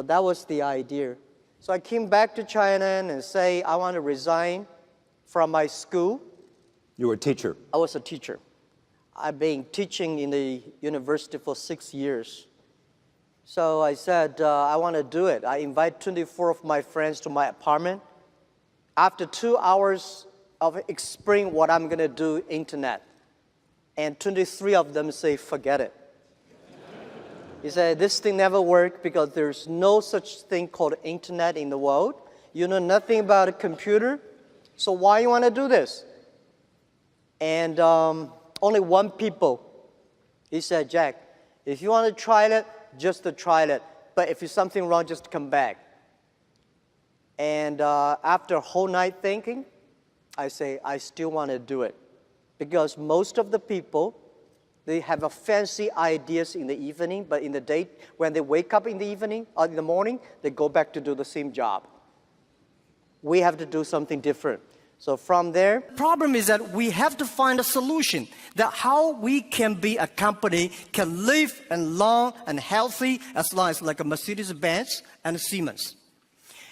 that was the idea. So I came back to China and say, I want to resign from my school. You were a teacher? I was a teacher. I've been teaching in the university for 6 years. So I said, I want to do it. I invite 24 of my friends to my apartment. After 2 hours of explaining what I'm going to do, internet, and 23 of them say, forget it. He said, this thing never worked because there's no such thing called internet in the world. You know nothing about a computer, so why you want to do this? And only one people, he said, Jack, if you want to try it, just to try it. But if there's something wrong, just come back. And after a whole night thinking, I say, I still want to do it. Because most of the people, they have a fancy ideas in the evening, but in the day, when they wake up in the evening or in the morning, they go back to do the same job. We have to do something different. So from there, problem is that we have to find a solution that how we can be a company can live and long and healthy as long as like a Mercedes-Benz and a Siemens.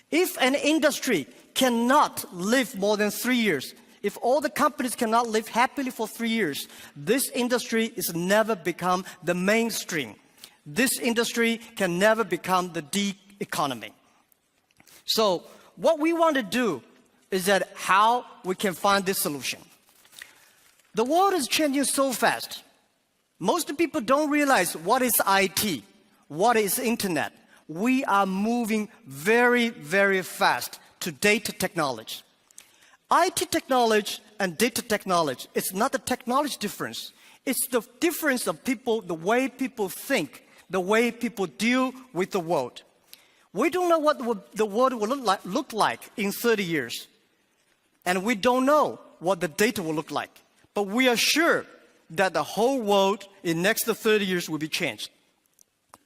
If an industry cannot live more than 3 years, if all the companies cannot live happily for 3 years, this industry is never become the mainstream. This industry can never become the D economy. So what we want to do is that how we can find this solution. The world is changing so fast. Most people don't realize what is IT, what is internet. We are moving very, very fast to data technology. IT technology and data technology, it's not the technology difference. It's the difference of people, the way people think, the way people deal with the world. We don't know what the world will look like in 30 years. And we don't know what the data will look like. But we are sure that the whole world in next 30 years will be changed.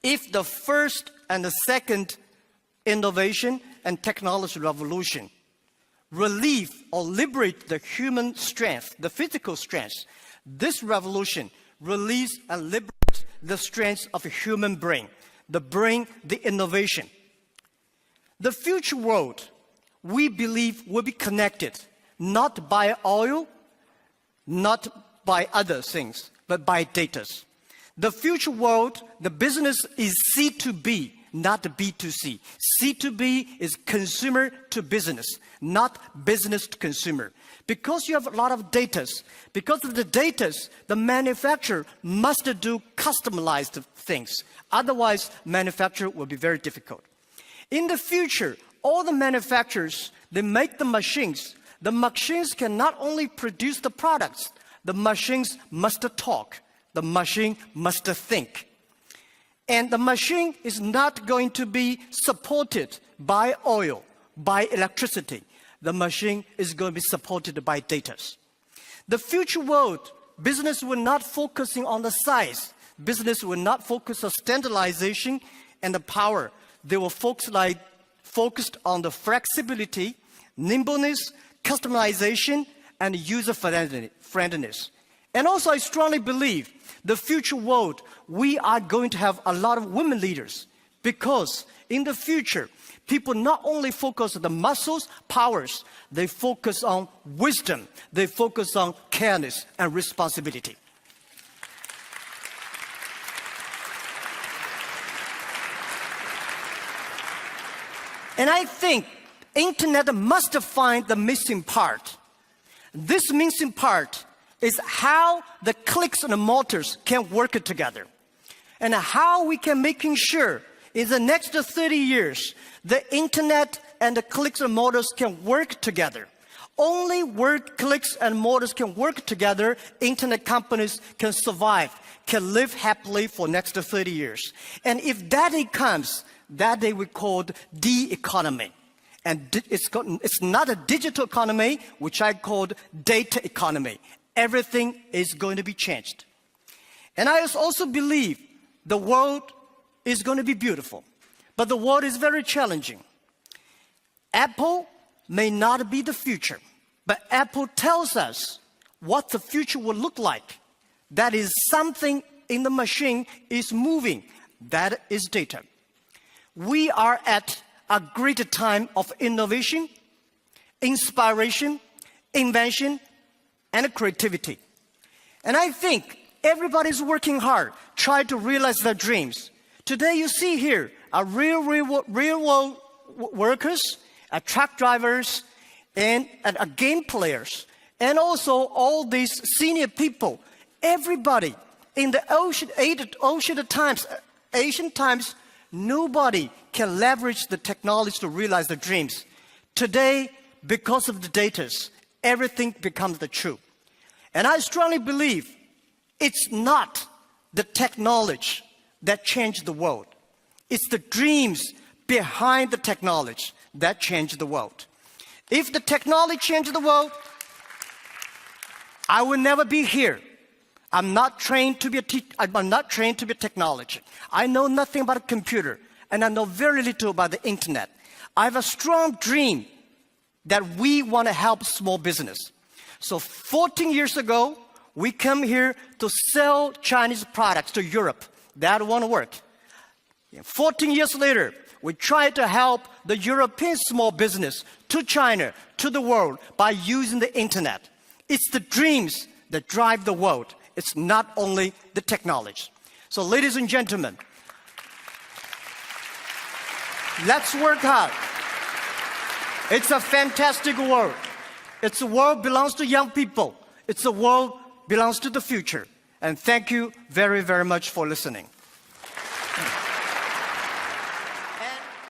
If the first and the second innovation and technology revolution relieve or liberate the human strength, the physical strength, this revolution release and liberate the strength of a human brain, the innovation. The future world, we believe, will be connected, not by oil, not by other things, but by data. The future world, the business is C2B, not B2C. C2B is consumer to business, not business to consumer. Because you have a lot of data, because of the data, the manufacturer must do customized things. Otherwise, manufacture will be very difficult. In the future, all the manufacturers, they make the machines. The machines can not only produce the products, the machines must talk. The machine must think. And the machine is not going to be supported by oil, by electricity. The machine is going to be supported by data. The future world, business will not focusing on the size. Business will not focus on standardization and the power. They will focused on the flexibility, nimbleness, customization, and user-friendliness. And also, I strongly believe the future world, we are going to have a lot of women leaders because in the future, people not only focus on the muscles, powers, they focus on wisdom, they focus on careness and responsibility. And I think internet must find the missing part. This missing part is how the clicks and the motors can work together. And how we can making sure in the next 30 years, the internet and the clicks and motors can work together. Only where clicks and motors can work together, internet companies can survive, can live happily for next 30 years. And if that day comes, that day we called D economy. And it's not a digital economy, which I called data economy. Everything is going to be changed. And I also believe the world is going to be beautiful, but the world is very challenging. Apple may not be the future, but Apple tells us what the future will look like. That is something in the machine is moving. That is data. we are at a great time of innovation, inspiration, invention, and creativity. And I think everybody's working hard, trying to realize their dreams. Today you see here are real world workers, truck drivers, and game players, and also all these senior people. Everybody in the Asian times, nobody can leverage the technology to realize their dreams. Today, because of the data, everything becomes the truth. And I strongly believe it's not the technology that changed the world. It's the dreams behind the technology that changed the world. If the technology changed the world, I will never be here. I'm not trained to be a technology. I know nothing about a computer, and I know very little about the internet. I have a strong dream that we want to help small business. So 14 years ago, we come here to sell Chinese products to Europe. That won't work. 14 years later, we try to help the European small business to China, to the world, by using the internet. It's the dreams that drive the world. It's not only the technology. So ladies and gentlemen, let's work hard. It's a fantastic world. It's a world belongs to young people. It's a world belongs to the future. And thank you very, very much for listening.